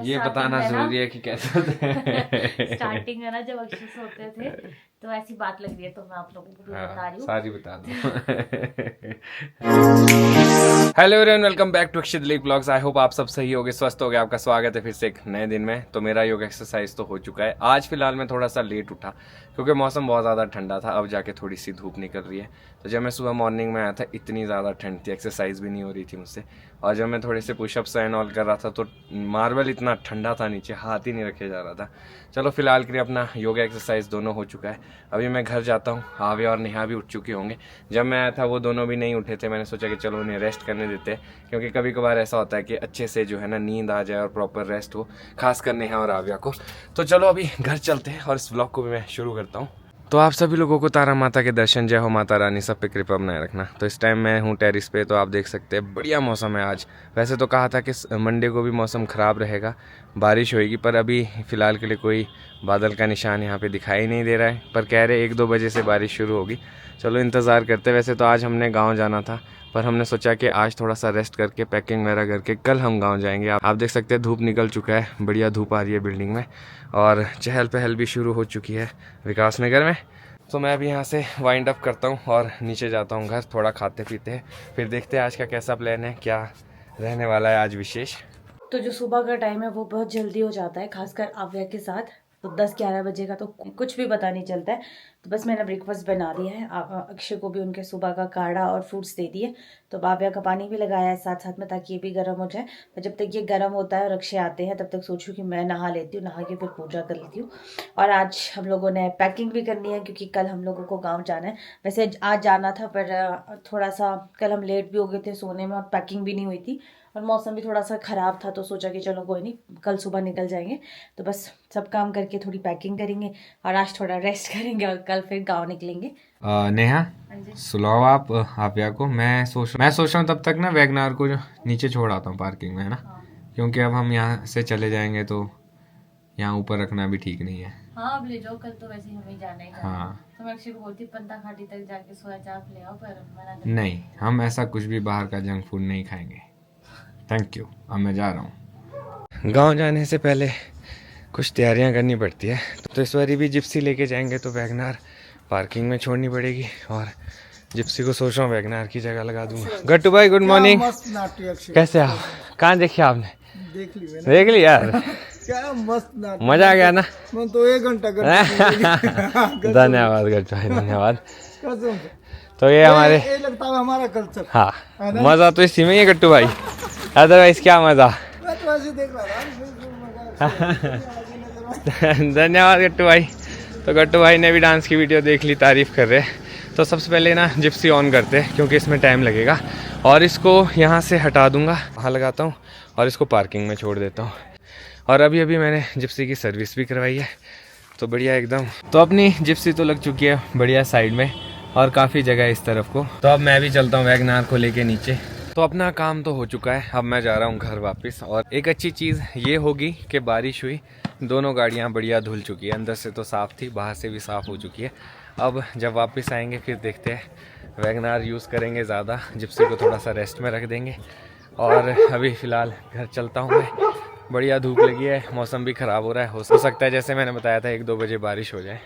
ये बताना जरूरी है कि कैसे होते हैं। स्टार्टिंग है ना, जब अक्षय सोते थे तो ऐसी बात लग रही है, तो मैं आप लोगों को भी बता रही हूँ। सारी बता दो। Hello everyone, welcome back to Akshay Dilip vlogs. I hope आप सब सही होगे, स्वस्थ होगे। आपका स्वागत है फिर से एक नए दिन में। तो मेरा योग एक्सरसाइज तो हो चुका है। आज फिलहाल मैं थोड़ा सा लेट उठा क्योंकि मौसम बहुत ज़्यादा ठंडा था। अब जाके थोड़ी सी धूप निकल रही है। तो जब मैं सुबह मॉर्निंग में आया था इतनी ज़्यादा ठंड थी, एक्सरसाइज भी नहीं हो रही थी मुझसे। और जब मैं थोड़े से पुशअप्स एंड ऑल कर रहा था तो मार्बल इतना ठंडा था, नीचे हाथ ही नहीं रखे जा रहा था। चलो फिलहाल के लिए अपना योगा एक्सरसाइज दोनों हो चुका है। अभी मैं घर जाता हूँ। आवे और नेहा भी उठ चुके होंगे। जब मैं आया था वो दोनों भी नहीं उठे थे। मैंने सोचा कि चलो उन्हें रेस्ट करने देते हैं, क्योंकि कभी कभार ऐसा होता है कि अच्छे से जो है ना नींद आ जाए और प्रॉपर रेस्ट हो, खास कर नेहा और आव्या को। तो चलो अभी घर चलते हैं और इस व्लॉग को भी मैं शुरू करता हूँ। तो आप सभी लोगों को तारा माता के दर्शन, जय हो माता रानी, सब पे कृपा बनाए रखना। तो इस टाइम मैं हूँ टेरिस पे, तो आप देख सकते हैं बढ़िया मौसम है आज। वैसे तो कहा था कि मंडे को भी मौसम ख़राब रहेगा, बारिश होएगी, पर अभी फ़िलहाल के लिए कोई बादल का निशान यहाँ पे दिखाई नहीं दे रहा है। पर कह रहे 1-2 बजे से बारिश शुरू होगी। चलो इंतज़ार करते। वैसे तो आज हमने गाँव जाना था, पर हमने सोचा कि आज थोड़ा सा रेस्ट करके पैकिंग वगैरह करके कल हम गांव जाएंगे। आप देख सकते हैं धूप निकल चुका है, बढ़िया धूप आ रही है बिल्डिंग में, और चहल पहल भी शुरू हो चुकी है विकास नगर में। तो मैं अभी यहाँ से वाइंड अप करता हूँ और नीचे जाता हूँ घर, थोड़ा खाते पीते हैं, फिर देखते हैं आज का कैसा प्लान है, क्या रहने वाला है आज विशेष। तो जो सुबह का टाइम है वो बहुत जल्दी हो जाता है, खासकर आव्या के साथ। तो 10-11 बजे का तो कुछ भी पता नहीं चलता है। तो बस मैंने ब्रेकफास्ट बना दिया है। अक्षय को भी उनके सुबह का काढ़ा और फ्रूट्स दे दिए। तो आव्या का पानी भी लगाया है साथ साथ में, ताकि ये भी गर्म हो जाए। तो जब तक ये गर्म होता है और अक्षय आते हैं, तब तक सोचूं कि मैं नहा लेती हूँ, नहा के फिर पूजा कर लेती हूँ। और आज हम लोगों ने पैकिंग भी करनी है, क्योंकि कल हम लोगों को गाँव जाना है। वैसे आज जाना था, पर थोड़ा सा कल हम लेट भी हो गए थे सोने में, और पैकिंग भी नहीं हुई थी, और मौसम भी थोड़ा सा ख़राब था। तो सोचा कि चलो कोई नहीं, कल सुबह निकल जाएंगे। तो बस सब काम करके थोड़ी पैकिंग करेंगे, और आज थोड़ा रेस्ट करेंगे, और कल फिर गाँव निकलेंगे। नेहा, सुलाओ आप आव्या को। मैं सोच रहा हूँ तब तक ना वैगनार को जो नीचे छोड़ आता हूँ पार्किंग में, है ना। क्योंकि अब हम यहाँ से चले जाएंगे तो यहाँ ऊपर रखना भी ठीक नहीं है। हाँ, अब ले जाओ, कल तो वैसे ही हमें जाना है। हाँ, तो मैं अक्षय को बोलती पंता घाटी तक जाके सोया चाप ले आओ, पर मना कर। नहीं, हम ऐसा कुछ भी बाहर का जंक फूड नहीं खाएंगे, थैंक यू। अब मैं जा रहा हूँ। गांव जाने से पहले कुछ तैयारियां करनी पड़ती है। तो इस बारी भी जिप्सी लेके जाएंगे, तो वैगनार पार्किंग में छोड़नी पड़ेगी, और जिप्सी को सोच रहा हूँ वैगनार की जगह लगा दूंगा। गट्टू भाई गुड मॉर्निंग, कैसे आप? कहाँ देखिए आपने? देख ली यार, क्या मस्त नाटक, मजा आ गया ना। मैं तो 1 घंटा धन्यवाद गट्टू भाई, धन्यवाद। कसम से तो ये हमारे, ये लगता है हमारा कल्चर। हाँ, मजा तो इसी में ही है गट्टू भाई, अदरवाइज क्या मजा। मैं तो ऐसे देख रहा था। धन्यवाद गट्टू भाई। तो गट्टू भाई ने भी डांस की वीडियो देख ली, तारीफ़ कर रहे हैं। तो सबसे पहले ना जिप्सी ऑन करते हैं, क्योंकि इसमें टाइम लगेगा, और इसको यहाँ से हटा दूँगा, वहाँ लगाता हूँ, और इसको पार्किंग में छोड़ देता हूँ। और अभी अभी मैंने जिप्सी की सर्विस भी करवाई है, तो बढ़िया एकदम। तो अपनी जिप्सी तो लग चुकी है बढ़िया साइड में, और काफ़ी जगह है इस तरफ को। तो अब मैं भी चलता हूँ वैगनार को लेके नीचे। तो अपना काम तो हो चुका है, अब मैं जा रहा हूँ घर वापस। और एक अच्छी चीज़ ये होगी कि बारिश हुई, दोनों गाड़ियाँ बढ़िया धुल चुकी है, अंदर से तो साफ़ थी, बाहर से भी साफ़ हो चुकी है। अब जब वापस आएंगे फिर देखते हैं, वैगनार यूज़ करेंगे ज़्यादा, जिप्सी को थोड़ा सा रेस्ट में रख देंगे। और अभी फ़िलहाल घर चलता हूँ मैं। बढ़िया धूप लगी है, मौसम भी ख़राब हो रहा है, हो सकता है जैसे मैंने बताया था 1-2 बजे बारिश हो जाए।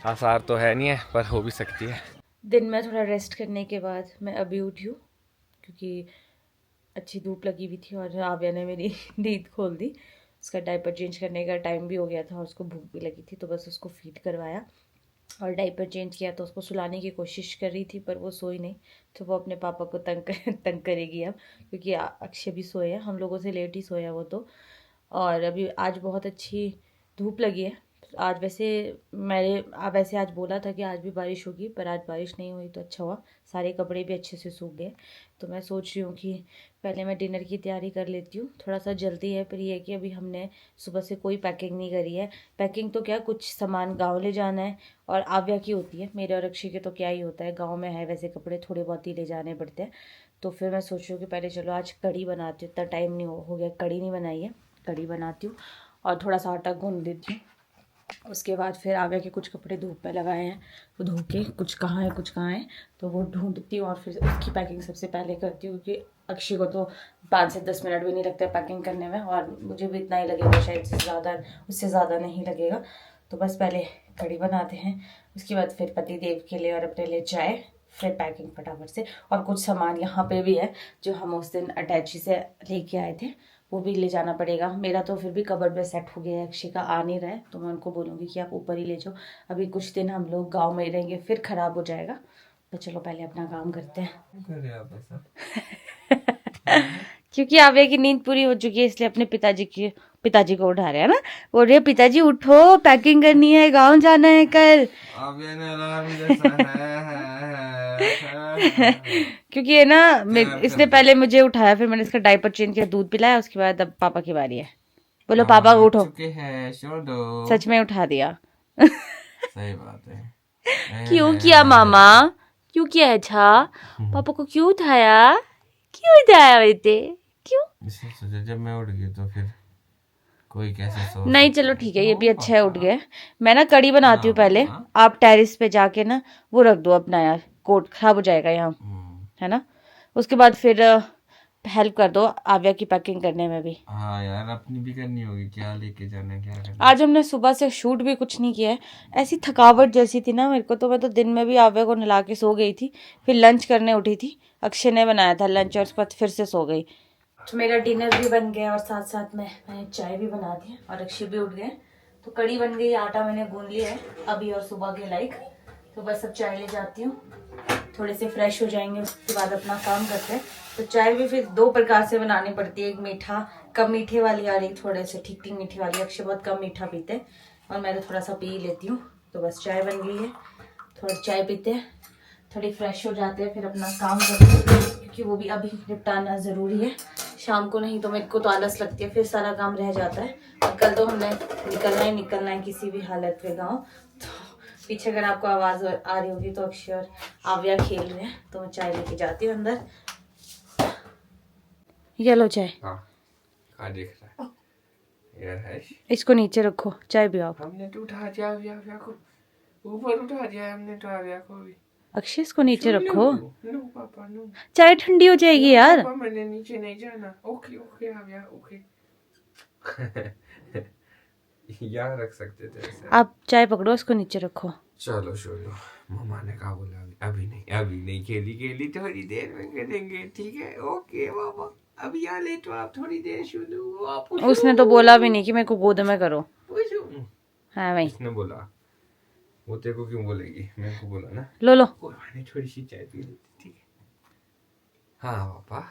आसार तो है नहीं है, पर हो भी सकती है। दिन में थोड़ा रेस्ट करने के बाद मैं अभी उठी हूँ, क्योंकि अच्छी धूप लगी हुई थी, और आव्या ने मेरी नींद खोल दी। उसका डायपर चेंज करने का टाइम भी हो गया था, और उसको भूख भी लगी थी, तो बस उसको फीड करवाया और डायपर चेंज किया। तो उसको सुलाने की कोशिश कर रही थी, पर वो सोई नहीं। तो वो अपने पापा को तंग करेगी अब, क्योंकि अक्षय भी सोए हैं, हम लोगों से लेट ही सोया वो तो। और अभी आज बहुत अच्छी धूप लगी है। आज वैसे वैसे आज बोला था कि आज भी बारिश होगी, पर आज बारिश नहीं हुई, तो अच्छा हुआ, सारे कपड़े भी अच्छे से सूख गए। तो मैं सोच रही हूँ कि पहले मैं डिनर की तैयारी कर लेती हूँ। थोड़ा सा जल्दी है, पर ये है कि अभी हमने सुबह से कोई पैकिंग नहीं करी है। पैकिंग तो क्या, कुछ सामान गाँव ले जाना है, और आव्या की होती है, मेरे और अक्षय के तो क्या ही होता है, गाँव में है वैसे कपड़े थोड़े बहुत ही ले जाने पड़ते हैं। तो फिर मैं सोच रही हूँ कि पहले चलो आज कढ़ी बनाती हूँ, इतना टाइम नहीं हो गया, कढ़ी नहीं बनाई है, कढ़ी बनाती हूँ, और थोड़ा सा आटा गूंद देती हूँ। उसके बाद फिर आगे के कुछ कपड़े धूप में लगाए हैं, वो धो के कुछ कहाँ है कुछ कहाँ है तो वो ढूंढती हूँ और फिर उसकी पैकिंग सबसे पहले करती हूँ, क्योंकि अक्षय को तो 5 से 10 मिनट भी नहीं लगते पैकिंग करने में और मुझे भी इतना ही लगेगा, शायद उससे ज़्यादा नहीं लगेगा। तो बस पहले कढ़ी बनाते हैं, उसके बाद फिर पति देव के लिए और अपने लिए चाय, फिर पैकिंग फटाफट से। और कुछ सामान यहाँ पे भी है जो हम उस दिन अटैची से लेके आए थे, वो भी ले जाना पड़ेगा। मेरा तो फिर भी कबर्ड में सेट हो गया है, अक्षय का आ नहीं रहा है तो मैं उनको बोलूँगी कि आप ऊपर ही ले जाओ। अभी कुछ दिन हम लोग गांव में ही रहेंगे, फिर ख़राब हो जाएगा। तो चलो पहले अपना काम करते हैं। क्योंकि आव्या की नींद पूरी हो चुकी है, इसलिए अपने पिताजी को उठा रहे हैं ना। बोल रहे पिताजी उठो, पैकिंग करनी है, गाँव जाना है कल। क्योंकि है ना इसने पहले मुझे उठाया, फिर मैंने इसका डायपर चेंज किया, दूध पिलाया, उसके बाद अब पापा की बारी है। बोलो पापा उठो। सच में उठा दिया। सही बात है। क्यों किया मामा, क्यों किया अच्छा? पापा को क्यों उठाया बेटे, क्यों? जब मैं उठ गई तो फिर कोई कैसे सो नहीं चलो ठीक है, ये भी अच्छा है, उठ गए। मैं ना कढ़ी बनाती हूँ पहले, आप टेरिस पे जाके ना वो रख दो अपना, यार कोट खराब हो जाएगा यहाँ, है ना। उसके बाद फिर हेल्प कर दो आव्या की पैकिंग करने में भी। हाँ यार, अपनी भी करनी होगी, क्या लेके जाना है क्या करना। आज हमने सुबह से शूट भी कुछ नहीं किया है, ऐसी थकावट जैसी थी ना मेरे को, तो मैं तो दिन में भी आव्या को नहला के सो गई थी, फिर लंच करने उठी थी, अक्षय ने बनाया था लंच और उसके बाद फिर से सो गई। तो मेरा डिनर भी बन गया और साथ साथ में मैंने चाय भी बना दी और अक्षय भी उठ गए। तो कड़ी बन गई, आटा मैंने गूंद लिया है अभी और सुबह के लाइक। तो बस अब चाय ले जाती हूँ, थोड़े से फ्रेश हो जाएंगे, उसके बाद अपना काम करते हैं। तो चाय भी फिर 2 प्रकार से बनानी पड़ती है, एक मीठा कम मीठे वाली और एक थोड़े से ठीक ठीक मीठी वाली। अक्षय बहुत कम मीठा पीते हैं और मैं तो थोड़ा सा पी लेती हूँ। तो बस चाय बन गई है, थोड़ा चाय पीते हैं, थोड़ी फ्रेश हो जाते हैं, फिर अपना काम करते हैं, क्योंकि वो भी अभी निपटाना ज़रूरी है, शाम को नहीं तो मेरे को तो आलस लगती है, फिर सारा काम रह जाता है। और कल तो हमने निकलना है किसी भी हालत में गाँव। तो पीछे अगर आपको आवाज़ आ रही होगी तो अक्षय और आव्या खेल रहे हैं, तो मैं चाय लेके जाती हूँ अंदर। ये लो चाय। हाँ दिख रहा है यार, है इसको नीचे रखो, चाय भी आप। हमने तो उठा दिया आव्या को, ऊपर उठा दिया हमने तो आव्या को भी। अक्षय इसको नीचे रखो, नो पापा नो, चाय ठंडी हो जाएगी यार। पापा मैंने नीचे नहीं जाना। ओके ओके आव्या ओके। यहाँ रख सकते थे ऐसे। आप चाय पकड़ो, इसको नीचे रखो। चलो छोड़ो, मम्मा ने कहा बोला अभी नहीं खेली थोड़ी देर में खेलेंगे, ठीक है ओके पापा। अभी यहाँ ले तो आप थोड़ी देर सुनो आप। उसने तो बोला भी नहीं कि मेरे को गोद में करो। हाँ भाई, इसने बोला, वो तेरे को क्यों बोलेगी, मेरे को बोला ना। लो मैंने थोड़ी सी चाय पी ली, ठीक है। हाँ पापा।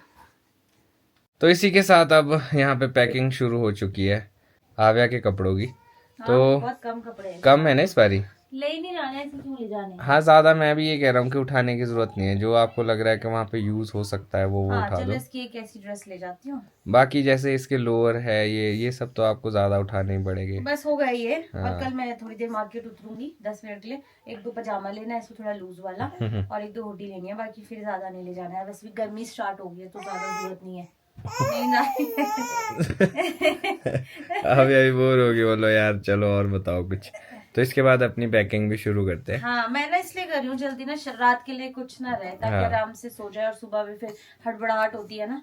तो इसी के साथ अब यहाँ पे पैकिंग शुरू हो चुकी है आव्या के कपड़ों की। तो बहुत कम कपड़े हैं, कम है ना इस बारी। ले ही नहीं जाने, ऐसे क्यों ले जाने। हाँ ज्यादा मैं भी ये कह रहा हूँ कि उठाने की जरूरत नहीं है, जो आपको लग रहा है कि वहाँ पे यूज हो सकता है वो हाँ, उठा चलो दो। इसकी एक ऐसी ड्रेस ले जाती हूँ। बाकी जैसे इसके लोअर है ये सब तो आपको ज्यादा उठाने ही पड़ेंगे। बस हो गया ये। हाँ। और कल मैं थोड़ी देर मार्केट उतरूंगी 10 मिनट के लिए, 1-2 पजामा लेना है इसको थोड़ा लूज वाला और 1-2 हुडी लेनी है, बाकी फिर ज्यादा नहीं ले जाना है। वैसे भी गर्मी स्टार्ट हो गई है तो ज्यादा जरूरत नहीं है। अभी अभी बोर होगी, बोलो यार चलो और बताओ कुछ। तो इसके बाद अपनी पैकिंग भी शुरू करते हैं। हाँ, मैं ना इसलिए कर रही हूँ जल्दी ना, रात के लिए कुछ ना रहे, ताकि हाँ। आराम से सो जाए और सुबह भी फिर हड़बड़ाहट होती है ना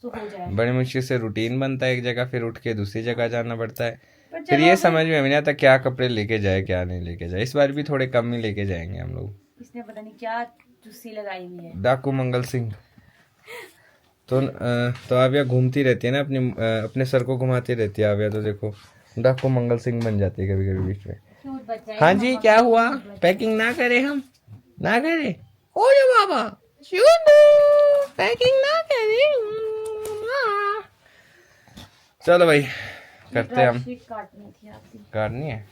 तो हो जाए। बड़ी मुश्किल से रूटीन बनता है एक जगह, फिर उठ के दूसरी जगह जाना पड़ता है, पर फिर चलो ये समझ में नहीं आता क्या कपड़े लेके जाए क्या नहीं लेके जाए। इस बार भी थोड़े कम ही लेके जाएंगे हम लोग। इसने पता नहीं क्या चुस्सी लगाई हुई है। डाकू मंगल सिंह। तो आव्या घूमती रहती है ना, अपने सर को घुमाती रहती है आव्या, तो देखो डाकू मंगल सिंह बन जाती है कभी कभी बीच में। क्यूट बच्चा है। हाँ जी क्या हुआ, पैकिंग ना करें हम, ना करें ओ जो बाबा पैकिंग ना करें। चलो भाई करते हैं हम। काटनी थी आपकी। काटनी है,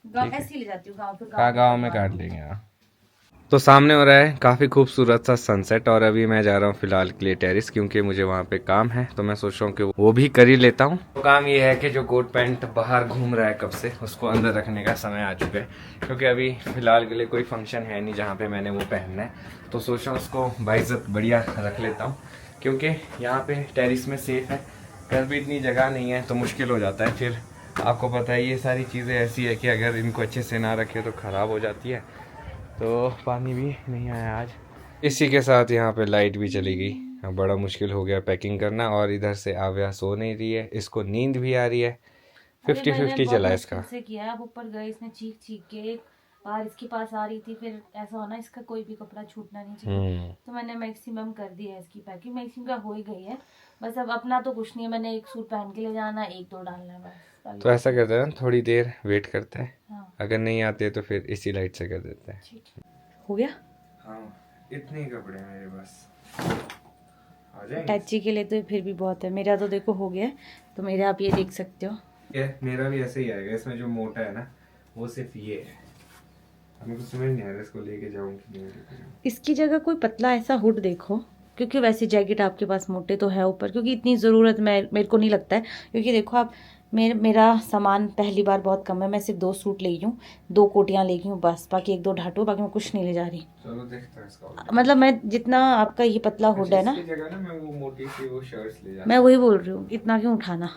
गाँव ऐसे ही ले जाती हूँ, गाँव कहाँ गाँव में काट लेंगे। हाँ तो सामने हो रहा है काफ़ी खूबसूरत सा सनसेट, और अभी मैं जा रहा हूँ फिलहाल के लिए टेरिस, क्योंकि मुझे वहाँ पे काम है, तो मैं सोच रहा हूँ कि वो भी कर ही लेता हूँ। तो काम ये है कि जो कोट पैंट बाहर घूम रहा है कब से, उसको अंदर रखने का समय आ चुका है, क्योंकि अभी फिलहाल के लिए कोई फंक्शन है नहीं जहाँ पे मैंने वो पहनना है। तो सोच रहा हूँ उसको बाइज्जत बढ़िया रख लेता हूँ, क्योंकि यहाँ पे टेरिस में सेफ है। घर भी इतनी जगह नहीं है तो मुश्किल हो जाता है फिर आपको पता है ये सारी चीज़ें ऐसी है कि अगर इनको अच्छे से ना रखे तो ख़राब हो जाती है। तो पानी भी नहीं आया आज। इसी के साथ यहाँ पे लाइट भी चली गई। अब बड़ा मुश्किल हो गया पैकिंग करना। और इधर से आव्या सो नहीं रही है, इसको नींद भी आ रही है। 50-50 चला है इसका। से किया अब ऊपर गए, इसने चीख चीख के बाहर इसके पास आ रही थी, फिर ऐसा होना इसका कोई भी कपड़ा छूटना नहीं चाहिए, तो मैंने मैक्सिमम कर दिया है इसकी पैकिंग। मैक्सिमम का हो ही गई है, बस अब अपना तो कुछ नहीं है, मैंने एक सूट पहन के ले जाना, एक दो डालना है बस। तो ऐसा करते हैं ना, थोड़ी देर वेट करते हैं, हाँ अगर नहीं आते तो फिर इसी लाइट से कर देते हैं। ठीक है, हो गया। हाँ इतने ही कपड़े हैं मेरे बस, आ जाएंगे। टैची के लिए तो फिर भी बहुत है, मेरा तो देखो हो गया है, तो मेरे आप ये देख सकते हो। मेरा भी ऐसे ही आएगा। इसमें जो मोटा है ना वो सिर्फ ये है। हमें कुछ समझ नहीं आ रहा इसको लेके जाऊँ कि नहीं लेके जाऊँ। इसकी जगह कोई पतला ऐसा हुड देखो, क्योंकि वैसे जैकेट आपके पास मोटे तो है ऊपर, क्योंकि इतनी ज़रूरत मेरे को नहीं लगता है, क्योंकि देखो आप मेरा सामान पहली बार बहुत कम है, मैं सिर्फ 2 सूट ले गई हूँ, 2 कोटियाँ ले गई हूँ बस, बाकी 1-2 ढाटो, बाकी मैं कुछ नहीं ले जा रही। चलो देखते हैं इसका। मतलब मैं जितना आपका ये पतला हुड है ना, इसकी जगह ना मैं वो मोटी सी वो शर्ट्स ले जाता मैं वही बोल रही हूँ, इतना क्यों उठाना।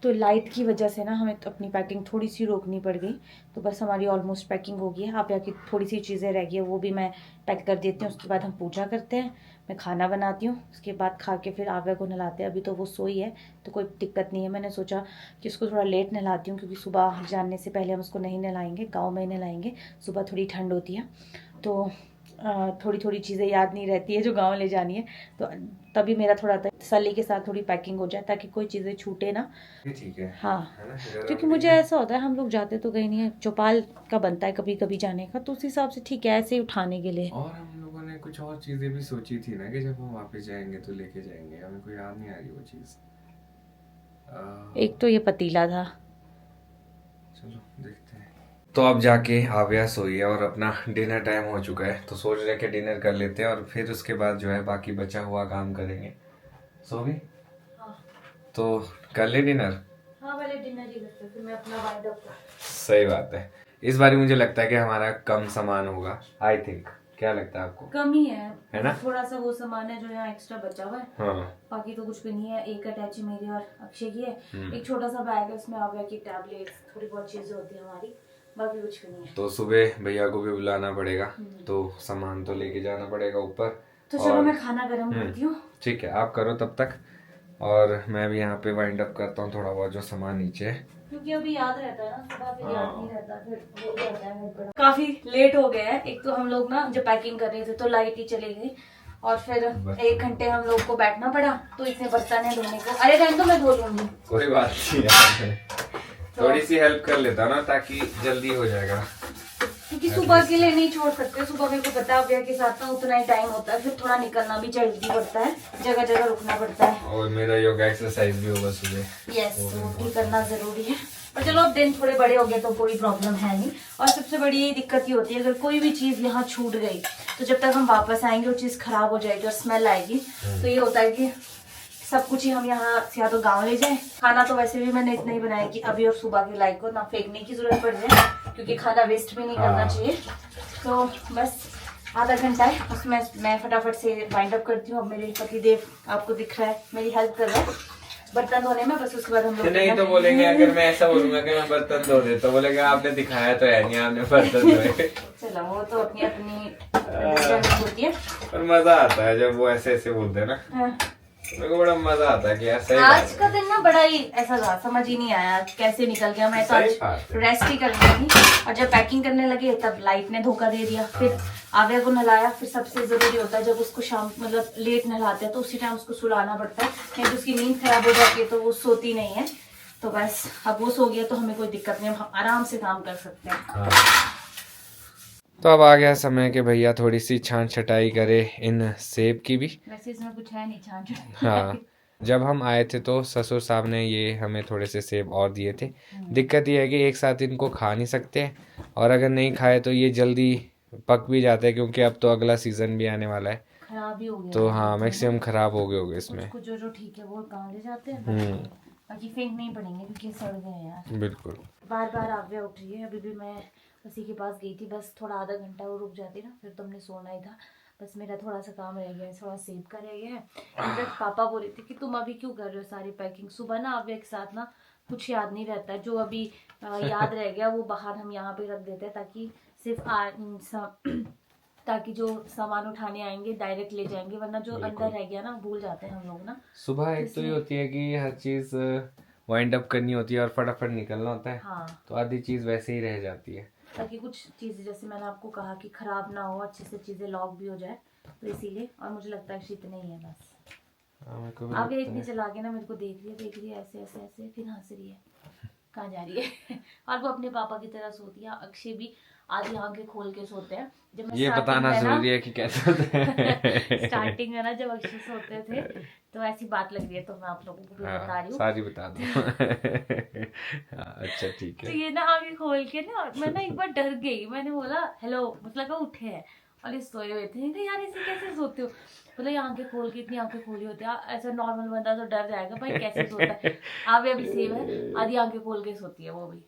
तो लाइट की वजह से ना हमें तो अपनी पैकिंग थोड़ी सी रोकनी पड़ गई, तो बस हमारी ऑलमोस्ट पैकिंग हो गई है। आप यहाँ की थोड़ी सी चीज़ें रह गई है, वो भी मैं पैक कर देती हूँ, उसके बाद हम पूजा करते हैं, मैं खाना बनाती हूँ, उसके बाद खा के फिर आव्या को नहलाते हैं। अभी तो वो सोई है तो कोई दिक्कत नहीं है, मैंने सोचा कि उसको थोड़ा लेट नहलाती हूँ, क्योंकि सुबह जानने से पहले हम उसको नहीं नहलाएंगे, गाँव में ही नहलाएंगे, सुबह थोड़ी ठंड होती है, तो थोड़ी थोड़ी चीज़ें याद नहीं रहती है जो गांव ले जानी है, तो तभी मेरा थोड़ा तसल्ली के साथ थोड़ी पैकिंग हो जाए, ताकि कोई चीज़ें छूटे ना। ये ठीक है। हाँ, है ना, जरा क्योंकि मुझे ऐसा होता है, हम लोग जाते तो कहीं नहीं है, चौपाल का बनता है कभी कभी जाने का, तो उस हिसाब से ठीक है ऐसे ही उठाने के लिए। और हम लोगों ने कुछ और चीजें भी सोची थी ना कि जब हम वापस जाएंगे तो लेके जाएंगे, हमें कोई याद नहीं आ रही वो चीज। एक तो ये पतीला था। चलो देखते हैं। तो अब जाके आव्या सोई है और अपना डिनर टाइम हो चुका है, तो सोच रहे कि डिनर कर लेते हैं और फिर उसके बाद जो है बाकी बचा हुआ काम करेंगे। सो गई? हाँ। तो कर ले डिनर। हाँ, पहले डिनर ही करते हैं, फिर मैं अपना वाइंड अप करती हूँ। सही बात है। इस बार मुझे लगता है कि हमारा कम सामान होगा, आई थिंक। क्या लगता है आपको? कम ही है ना? थोड़ा सा वो सामान है जो यहाँ एक्स्ट्रा बचा हुआ है, हाँ। बाकी तो कुछ भी नहीं है। एक अटैची मेरी और अक्षय की है, एक छोटा सा बैग है, उसमें आव्या की टैबलेट्स, थोड़ी बहुत चीजें होती है हमारी, बाकी कुछ भी नहीं है। तो सुबह भैया को भी बुलाना पड़ेगा, तो सामान तो लेके जाना पड़ेगा ऊपर। तो चलो मैं खाना गर्म करती हूँ। ठीक है, आप करो तब तक, और मैं भी यहाँ पे वाइंड अप करता हूँ थोड़ा बहुत जो सामान नीचे है, क्योंकि अभी याद रहता है ना, सुबह फिर याद नहीं रहता, फिर वो रहता है घर पर। काफी लेट हो गया है, एक तो हम लोग ना जब पैकिंग कर रहे थे तो लाइट ही चली गई, और फिर 1 घंटे हम लोग को बैठना पड़ा, तो इतने बर्तन है धोने को। अरे रहने दो, मैं धो लूंगी। कोई बात नहीं है। थोड़ी सी हेल्प कर लेता ना, ताकि जल्दी हो जाएगा, क्योंकि सुबह के लिए नहीं छोड़ सकते, सुबह मेरे को पता है अव्या के साथ ना उतना ही टाइम होता है, फिर थोड़ा निकलना भी जल्दी पड़ता है, जगह जगह रुकना पड़ता है, और मेरा योगा एक्सरसाइज भी होगा सुबह। यस, वो भी करना जरूरी है। पर चलो अब दिन थोड़े बड़े हो गए तो कोई प्रॉब्लम है नहीं। और सबसे बड़ी ये दिक्कत ये होती है, अगर कोई भी चीज यहाँ छूट गई तो जब तक हम वापस आएंगे वो चीज खराब हो जाएगी और स्मेल आएगी, तो ये होता है कि सब कुछ ही हम यहाँ से या तो गाँव ले जाए। खाना तो वैसे भी मैंने इतना ही बनाया कि अभी और सुबह के लाइक को ना फेंकने की जरूरत पड़ जाए, क्योंकि खाना वेस्ट भी नहीं करना चाहिए। तो बस आधा घंटा है, उसमें मैं फटाफट से वाइंड अप करती हूँ। अब मेरे पति देव आपको दिख रहा है मेरी हेल्प कर रहा है बर्तन धोने में, बस उसके बाद हम लोग नहीं तो बोलेंगे, अगर मैं ऐसा बोलूंगा कि मैं बर्तन धो देता तो बोलेंगे आपने दिखाया तो है नहीं, आपने बर्तन धोए। चलो वो तो अपनी अपनी होती है, पर मजा आता है जब वो ऐसे ऐसे बोलते हैं ना, हाँ। मेरे को बड़ा मजा आता है कि ऐसा ही आज का दिन ना बड़ा ही ऐसा था, समझ ही नहीं आया कैसे निकल गया। मैं तो आज रेस्ट ही कर रही थी, और जब पैकिंग करने लगे तब लाइट ने धोखा दे दिया। फिर आव्या को नहलाया, फिर सबसे जरूरी होता है जब उसको शाम मतलब लेट नहलाते हैं तो उसी टाइम उसको सुलाना पड़ता है, नहीं तो उसकी नींद खराब हो जाती है तो वो सोती नहीं है। तो बस अब वो सो गया तो हमें कोई दिक्कत नहीं, हम आराम से काम कर सकते हैं। तो अब आ गया समय कि भैया थोड़ी सी छान छटाई करे इन सेब की भी। वैसे इसमें कुछ है नहीं छान। हाँ, जब हम आए थे तो ससुर साहब ने ये हमें थोड़े से सेब और दिए थे। दिक्कत ये है कि एक साथ इनको खा नहीं सकते हैं, और अगर नहीं खाए तो ये जल्दी पक भी जाते हैं, क्योंकि अब तो अगला सीजन भी आने वाला है। खराब ही हो गया तो हाँ, मैक्सिमम खराब हो गए होंगे इसमें। कुछ जो ठीक है वो कहाँ ले जाते हैं, बाकी फेंक नहीं पड़ेंगे क्योंकि सड़ गए हैं यार। बिल्कुल। बार बार आव्या उठ रही है, अभी भी मैं उसी के पास गई थी, बस थोड़ा आधा घंटा वो रुक जाती ना, फिर तुमने सोना ही था। बस मेरा थोड़ा सा काम रह गया है, थोड़ा सेब का रह गया है। इनफैक्ट पापा बोल रहे थे कि तुम अभी क्यों कर रहे हो सारी पैकिंग, सुबह ना आव्या के साथ ना कुछ याद नहीं रहता है। जो अभी याद रह गया वो बाहर हम यहाँ पे रख देते हैं, ताकि सिर्फ ताकि जो सामान उठाने आएंगे डायरेक्ट ले जाएंगे, वरना जो अंदर रह गया ना भूल जाते हैं हम लोग ना। सुबह एक तो ये होती है कि हर चीज वाइंड अप करनी होती है और फटाफट निकलना होता है, हाँ, तो आधी चीज वैसे ही रह जाती है। ताकि कुछ चीज़ें जैसे मैंने आपको कहा कि खराब ना हो, अच्छे से चीज़ें लॉक भी हो जाए, तो इसीलिए। और मुझे लगता है कि इतना ही है बस। हाँ, मेरे को भी आगे लगता इतनी है। चला के ना मेरे को देख रही है ऐसे ऐसे ऐसे, फिर हंस रही है कहाँ जा रही है। और वो अपने पापा की तरह सोती है। अक्षय भी आधी आंखें खोल के सोते हैं। जब मैं ये बताना जरूरी है कि कैसे होते हैं। स्टार्टिंग में ना जब अक्षय सोते थे तो ऐसी बात लग रही है, तो मैं आप लोगों को भी बता हाँ, रही हूँ। सारी बता दो। हाँ, अच्छा ठीक तो है। ये ना आगे खोल के ना मैं ना एक बार डर गई। मैंने बोला हेलो, मतलब उठे हैं और ये सोए हुए थे। नहीं यार ऐसे कैसे सोते हो, मतलब ये आंखें खोल के, इतनी आंखें खोली होती है। ऐसा नॉर्मल बंदा तो डर जाएगा भाई कैसे सोता है। आप अभी सेव है, आधी आंखें खोल के सोती है वो भी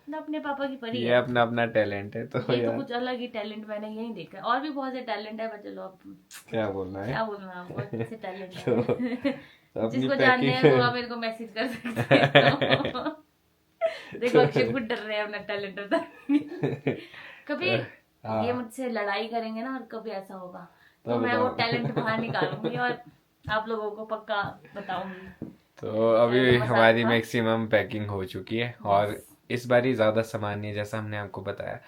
ना, अपने पापा की परी ये है। अपना अपना टैलेंट है, तो ये तो यार कुछ अलग ही टैलेंट मैंने यही देखा है। और भी बहुत से टैलेंट है, पर चलो अब क्या बोलना है। क्या बोलना है, बहुत से टैलेंट तो है। अपनी जिसको जानने है वो आप मेरे को मैसेज कर सकते हैं। देखो अक्षय खुद डर रहे हैं अपना टैलेंट बताने। कभी ये मुझसे लड़ाई करेंगे ना और कभी ऐसा होगा तो मैं वो टैलेंट बाहर निकालूंगी और आप लोगों को पक्का बताऊंगी। तो अभी मजाक हमारी था। मैक्सिमम पैकिंग हो चुकी है और इस बार ही ज्यादा सामान नहीं है जैसा हमने आपको बताया।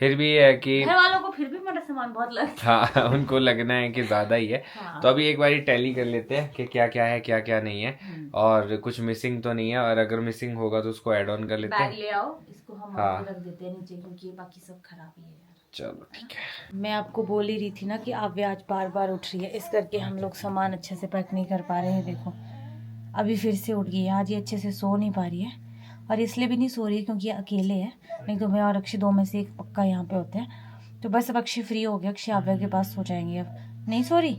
फिर भी ये है कि घर वालों को फिर भी मेरा सामान बहुत लगता हाँ, उनको लगना है कि ज्यादा ही है। हाँ। तो अभी एक बार टैली कर लेते हैं कि क्या क्या है क्या क्या नहीं है, और कुछ मिसिंग तो नहीं है, और अगर मिसिंग होगा तो उसको ऐड ऑन कर लेते बैग हैं। ले आओ, इसको हम हाँ। आगे रख देते हैं नीचे, क्योंकि बाकी सब खराब ही है यार। चलो ठीक है। मैं आपको बोल ही रही थी ना कि आव्या आज बार बार उठ रही है, इस करके हम लोग सामान अच्छे से पैक नहीं कर पा रहे हैं। देखो अभी फिर से उठ गई है। आज ये अच्छे से सो नहीं पा रही है, और इसलिए भी नहीं सो रही है क्योंकि ये अकेले है। नहीं तो मैं और अक्षय दो में से एक पक्का यहाँ पे होते हैं। तो बस अब अक्षय फ्री हो गया, अक्षय आव्या के पास सो जाएंगे। अब नहीं सो रही,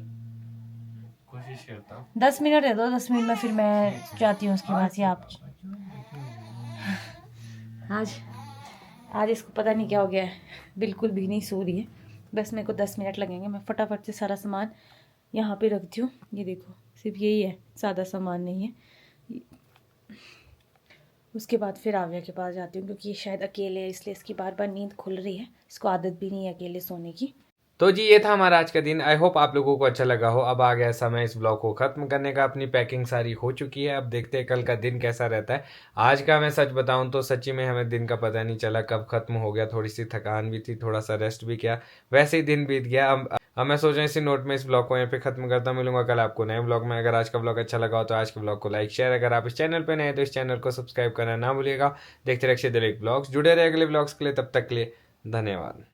कोशिश करता हूँ। 10 मिनट दे दो, 10 मिनट में फिर मैं जाती हूँ उसके पास। या आप आज इसको पता नहीं क्या हो गया है, बिल्कुल भी नहीं सो रही है। बस मेरे को 10 मिनट लगेंगे, मैं फटाफट से सारा सामान यहाँ पे रखती हूँ। ये देखो सिर्फ यही है, ज़्यादा सामान नहीं है। उसके बाद फिर आव्या के पास जाती हूँ, क्योंकि ये शायद अकेले है इसलिए इसकी बार बार नींद खुल रही है। इसको आदत भी नहीं है अकेले सोने की। तो जी ये था हमारा आज का दिन। आई होप आप लोगों को अच्छा लगा हो। अब आ गया समय इस ब्लॉग को खत्म करने का। अपनी पैकिंग सारी हो चुकी है, अब देखते हैं कल का दिन कैसा रहता है। आज का मैं सच बताऊं तो सच्ची में हमें दिन का पता नहीं चला कब खत्म हो गया। थोड़ी सी थकान भी थी, थोड़ा सा रेस्ट भी किया, वैसे ही दिन बीत गया। अब मैं सोच रहा हूँ इसी नोट में इस ब्लॉग को यहाँ पे खत्म करता हूं। मिलूंगा कल आपको नए ब्लॉग में। अगर आज का ब्लॉग अच्छा लगा हो तो आज के ब्लॉग को लाइक शेयर, अगर आप इस चैनल पे नए हैं तो इस चैनल को सब्सक्राइब करना ना भूलिएगा। देखते रहिए दिलीप ब्लॉग्स, जुड़े रहे अगले ब्लॉग्स के लिए। तब तक के लिए धन्यवाद।